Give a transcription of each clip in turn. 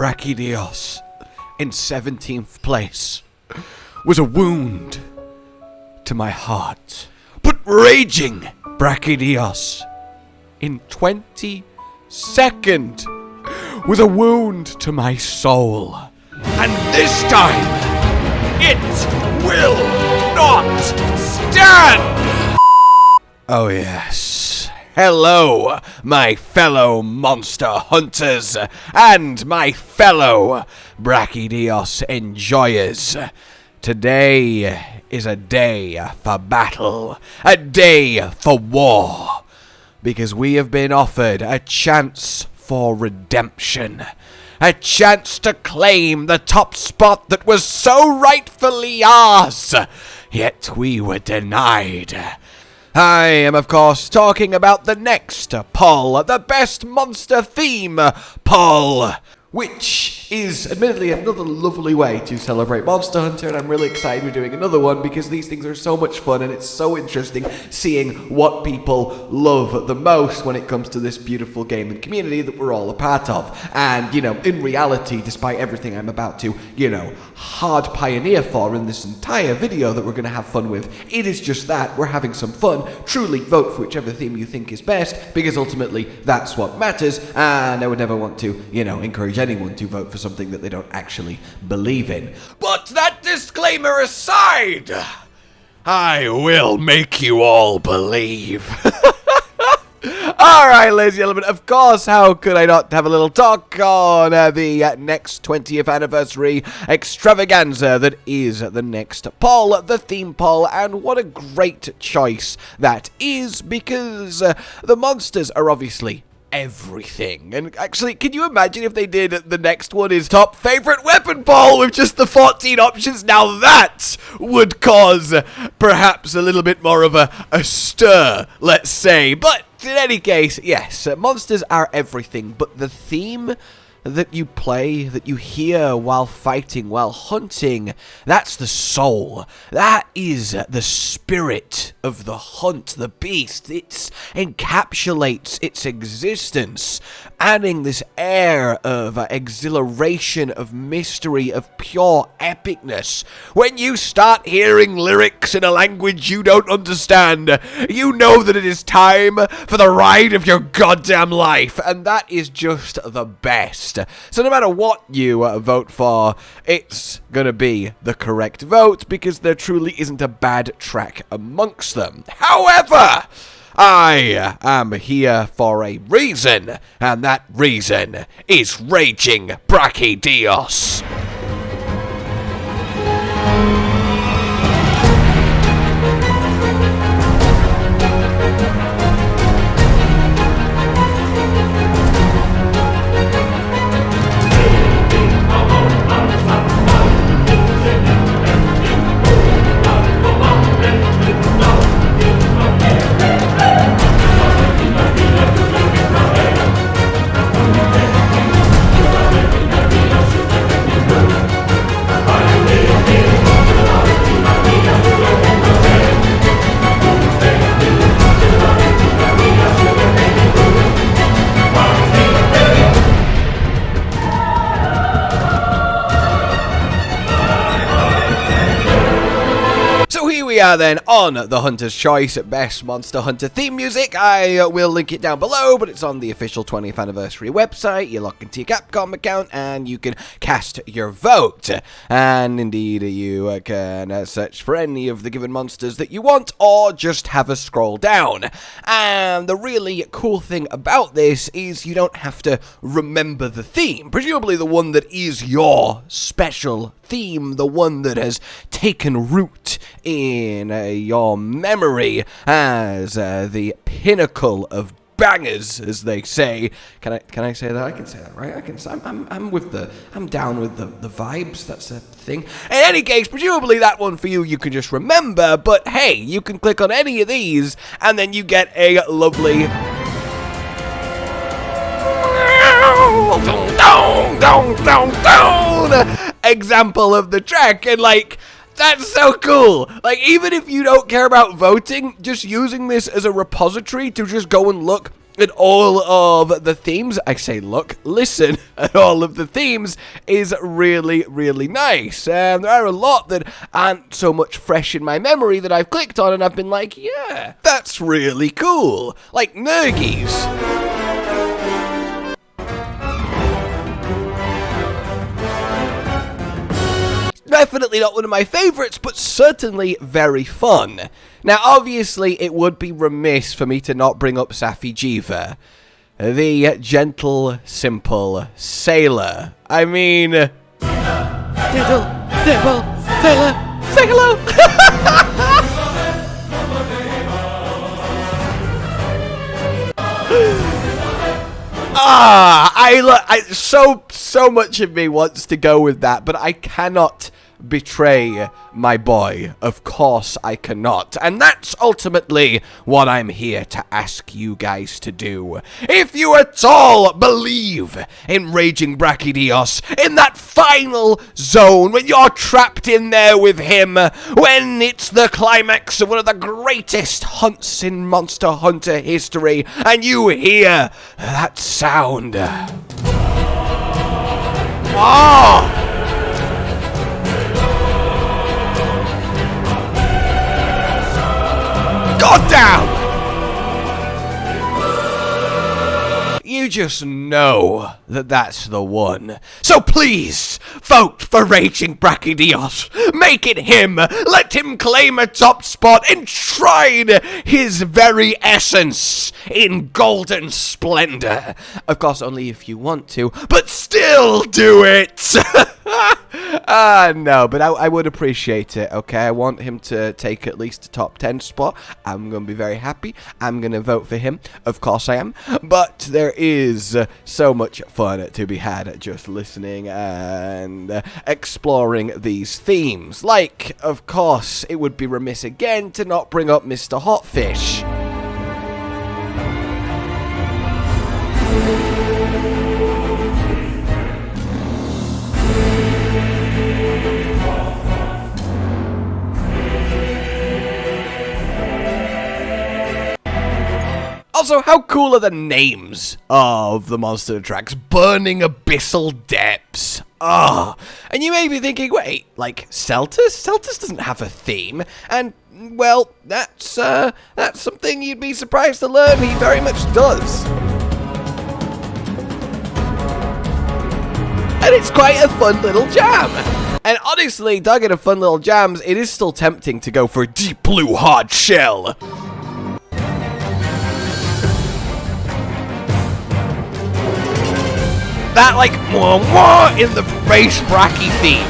Brachydios in 17th place was a wound to my heart. But raging Brachydios in 22nd was a wound to my soul. And this time, it will not stand! Oh yes. Hello, my fellow monster hunters and my fellow Brachydios enjoyers. Today is a day for battle, a day for war, because we have been offered a chance for redemption, a chance to claim the top spot that was so rightfully ours, yet we were denied. I am, of course, talking about the next poll, the best monster theme poll, which is admittedly another lovely way to celebrate Monster Hunter, and I'm really excited we're doing another one because these things are so much fun and it's so interesting seeing what people love the most when it comes to this beautiful gaming community that we're all a part of. And, you know, in reality, despite everything I'm about to, hard pioneer for in this entire video that we're going to have fun with, it is just that, we're having some fun. Truly vote for whichever theme you think is best, because ultimately that's what matters, and I would never want to, encourage anyone to vote for something that they don't actually believe in. But that disclaimer aside, I will make you all believe. Alright, ladies and gentlemen, of course, how could I not have a little talk on the next 20th anniversary extravaganza that is the next poll, the theme poll, and what a great choice that is, because the monsters are obviously everything. And actually, can you imagine if they did the next one is top favorite weapon poll with just the 14 options? Now that would cause perhaps a little bit more of a stir, let's say. But in any case, yes, monsters are everything, but the theme that you play, that you hear while fighting, while hunting, that's the soul. That is the spirit of the hunt, the beast. It encapsulates its existence, adding this air of exhilaration, of mystery, of pure epicness. When you start hearing lyrics in a language you don't understand, you know that it is time for the ride of your goddamn life, and that is just the best. So no matter what you vote for, it's gonna be the correct vote, because there truly isn't a bad track amongst them. However, I am here for a reason, and that reason is Raging Brachydios. We are then on the Hunter's Choice Best Monster Hunter theme music. I will link it down below, but it's on the official 20th anniversary website. You log into your Capcom account and you can cast your vote. And indeed, you can search for any of the given monsters that you want, or just have a scroll down. And the really cool thing about this is you don't have to remember the theme. Presumably the one that is your special theme, the one that has taken root in your memory as the pinnacle of bangers, as they say. Can I say that? I can say that, right? I'm down with the vibes. That's a thing. In any case, presumably that one for you can just remember. But hey, you can click on any of these, and then you get a lovely example of the track, and that's so cool. Even if you don't care about voting, just using this as a repository to just go and look at all of the themes. I say look, listen at all of the themes is really, really nice. There are a lot that aren't so much fresh in my memory that I've clicked on and I've been like, yeah, that's really cool. Like Nergies. Definitely not one of my favorites, but certainly very fun. Now, obviously, it would be remiss for me to not bring up Safi'jiiva, the gentle, simple sailor. I mean, gentle, simple sailor, say hello. So much of me wants to go with that, but I cannot betray my boy. Of course I cannot. And that's ultimately what I'm here to ask you guys to do. If you at all believe in Raging Brachydios, in that final zone, when you're trapped in there with him, when it's the climax of one of the greatest hunts in Monster Hunter history, and you hear that sound. Oh! God damn! You just know that that's the one. So please, vote for Raging Brachydios. Make it him. Let him claim a top spot. Enshrine his very essence in golden splendor. Of course, only if you want to, but still do it. No, but I would appreciate it, okay? I want him to take at least a top 10 spot. I'm going to be very happy. I'm going to vote for him. Of course I am. But there is so much fun to be had just listening and exploring these themes. Like, of course, it would be remiss again to not bring up Mr. Hotfish. Also, how cool are the names of the monster tracks? Burning Abyssal Depths. Oh, and you may be thinking, wait, like Celtus? Celtus doesn't have a theme, and, well, that's something you'd be surprised to learn he very much does. And it's quite a fun little jam. And honestly, talking of fun little jams, it is still tempting to go for Deep Blue Hard Shell. That, like, wah, wah, in the race Bracky theme.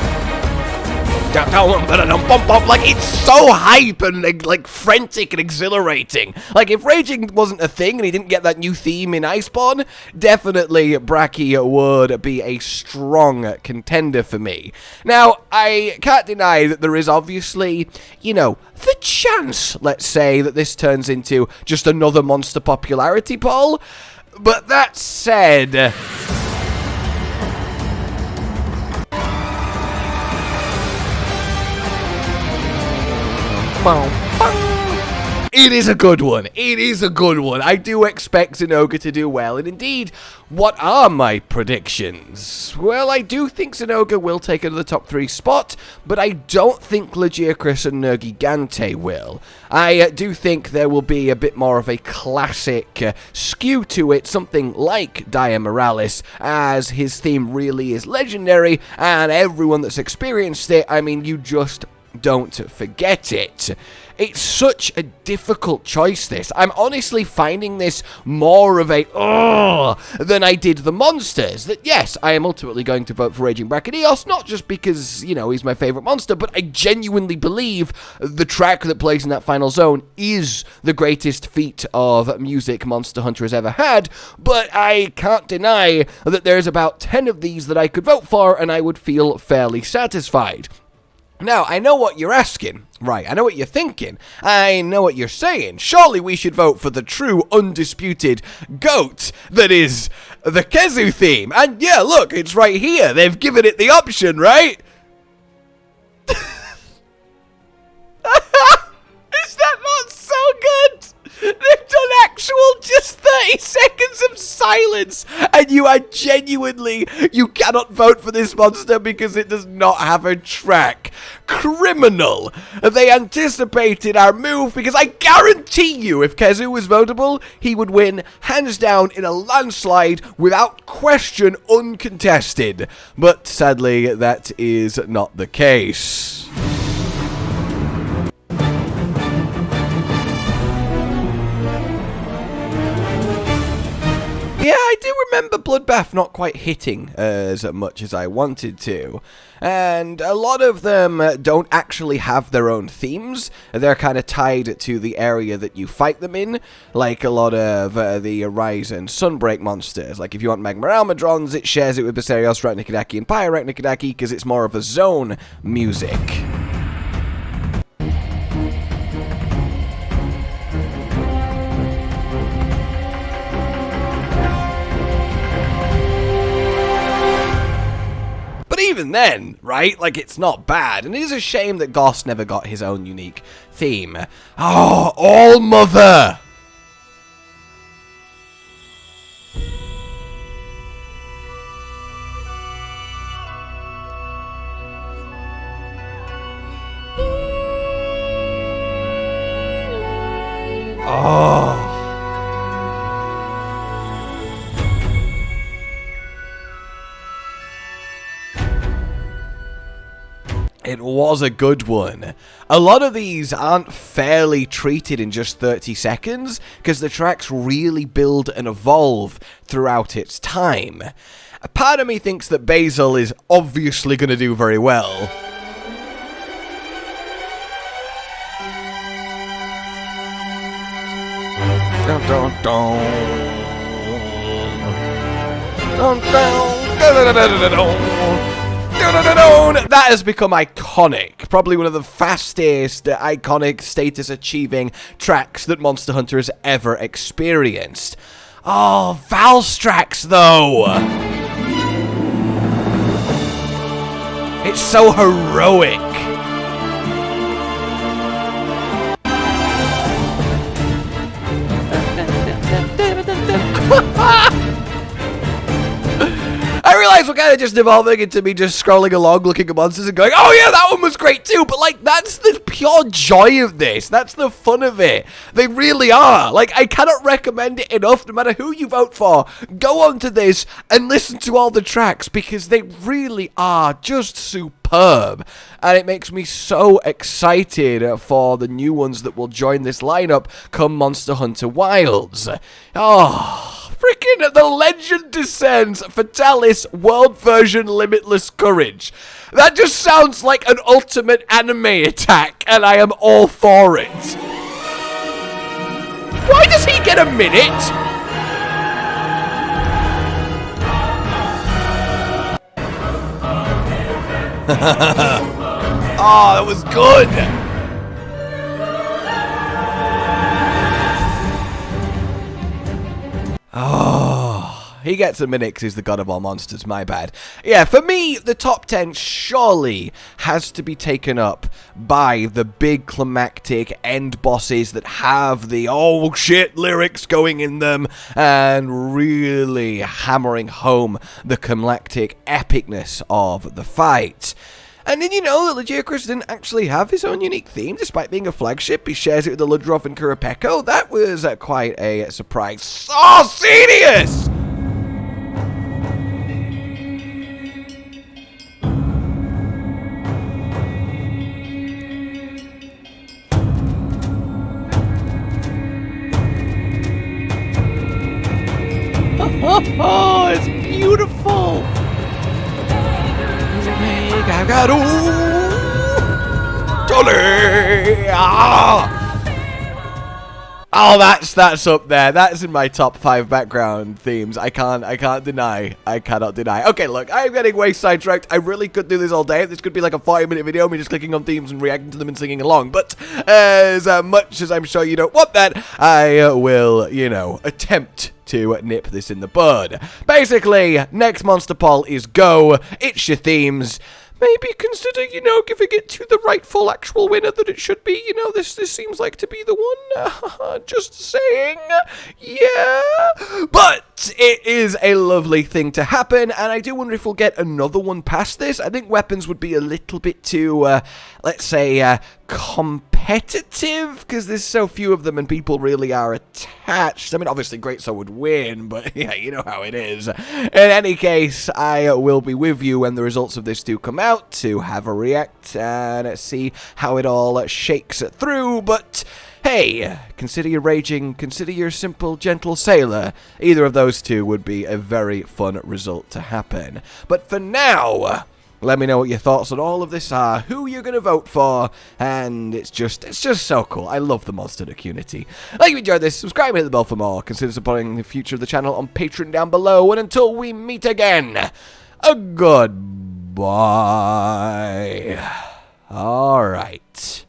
Like, it's so hype and, like, frantic and exhilarating. Like, if raging wasn't a thing and he didn't get that new theme in Iceborne, definitely Bracky would be a strong contender for me. Now, I can't deny that there is obviously, you know, the chance, let's say, that this turns into just another monster popularity poll. But that said... It is a good one. It is a good one. I do expect Zinogre to do well. And indeed, what are my predictions? Well, I do think Zinogre will take it to the top 3 spot, but I don't think Lagiacrus and Negigante will. I do think there will be a bit more of a classic skew to it, something like Dia Morales, as his theme really is legendary, and everyone that's experienced it, I mean, you just don't forget it. It's such a difficult choice, this. I'm honestly finding this more of a than I did the monsters. That, yes, I am ultimately going to vote for Raging Brachydios, not just because, you know, he's my favorite monster, but I genuinely believe the track that plays in that final zone is the greatest feat of music Monster Hunter has ever had, but I can't deny that there's about 10 of these that I could vote for, and I would feel fairly satisfied. Now, I know what you're asking. Right, I know what you're thinking. I know what you're saying. Surely we should vote for the true, undisputed GOAT that is the Khezu theme. And yeah, look, it's right here. They've given it the option, right? Is that not so good? They've done actual just 30 30 seconds of silence, and you are genuinely, you cannot vote for this monster because it does not have a track. Criminal. They anticipated our move because I guarantee you if Khezu was votable, he would win hands down in a landslide without question, uncontested. But sadly, that is not the case. Yeah, I do remember Bloodbath not quite hitting as much as I wanted to. And a lot of them don't actually have their own themes. They're kind of tied to the area that you fight them in, like a lot of the Rise and Sunbreak monsters. Like if you want Magma Almudrons, it shares it with Brachydios, Rhynikodaki, and Pyrarachnikodaki because it's more of a zone music. Even then, right, like, it's not bad, and it is a shame that Goss never got his own unique theme. Oh, All-Mother! Oh. It was a good one. A lot of these aren't fairly treated in just 30 seconds, because the tracks really build and evolve throughout its time. A part of me thinks that Basil is obviously going to do very well. Dun, dun, dun. Dun, dun, dun, dun, dun, dun, dun. That has become iconic. Probably one of the fastest, iconic, status-achieving tracks that Monster Hunter has ever experienced. Oh, Valstrax, though! It's so heroic. I realize we're kind of just evolving into me just scrolling along, looking at monsters and going, oh yeah, that one was great too, but like, that's the pure joy of this. That's the fun of it. They really are. Like, I cannot recommend it enough, no matter who you vote for. Go on to this and listen to all the tracks, because they really are just superb. And it makes me so excited for the new ones that will join this lineup come Monster Hunter Wilds. Oh... Freaking The Legend Descends, Fatalis, World Version Limitless Courage. That just sounds like an ultimate anime attack, and I am all for it. Why does he get a minute? Oh, that was good. Oh, he gets a minute because he's the god of all monsters, my bad. Yeah, for me, the top 10 surely has to be taken up by the big climactic end bosses that have the oh shit lyrics going in them and really hammering home the climactic epicness of the fight. And did you know that Lagiacrus didn't actually have his own unique theme, despite being a flagship? He shares it with the Ludroth and Kurapeko. That was quite a surprise. So serious! Oh, it's beautiful! Oh, that's up there. That's in my top 5 background themes. I cannot deny. Okay, look, I'm getting way sidetracked. I really could do this all day. This could be like a 40-minute video, me just clicking on themes and reacting to them and singing along. But as much as I'm sure you don't want that, I will, you know, attempt to nip this in the bud. Basically, next monster poll is go. It's your themes. maybe consider, giving it to the rightful actual winner that it should be. This seems like to be the one. Just saying. Yeah. But it is a lovely thing to happen, and I do wonder if we'll get another one past this. I think weapons would be a little bit too, let's say, competitive, because there's so few of them and people really are attached. I mean, obviously Greatsword would win, but yeah, you know how it is. In any case, I will be with you when the results of this do come out to have a react and see how it all shakes through, but hey, consider your raging, consider your simple, gentle sailor. Either of those two would be a very fun result to happen. But for now, let me know what your thoughts on all of this are, who you're going to vote for, and it's just so cool. I love the monster community. Like you enjoyed this, subscribe and hit the bell for more. Consider supporting the future of the channel on Patreon down below, and until we meet again, a goodbye. Alright.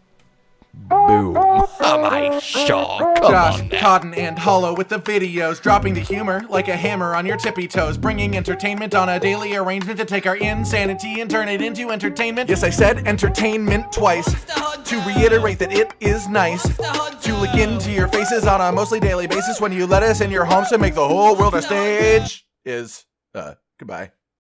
Boom. Am I sure? Come Josh, on now. Cotton, and Hollow with the videos, dropping the humor like a hammer on your tippy toes, bringing entertainment on a daily arrangement to take our insanity and turn it into entertainment. Yes, I said entertainment twice, to reiterate that it is nice to look into your faces on a mostly daily basis when you let us in your homes to make the whole world a stage. Goodbye.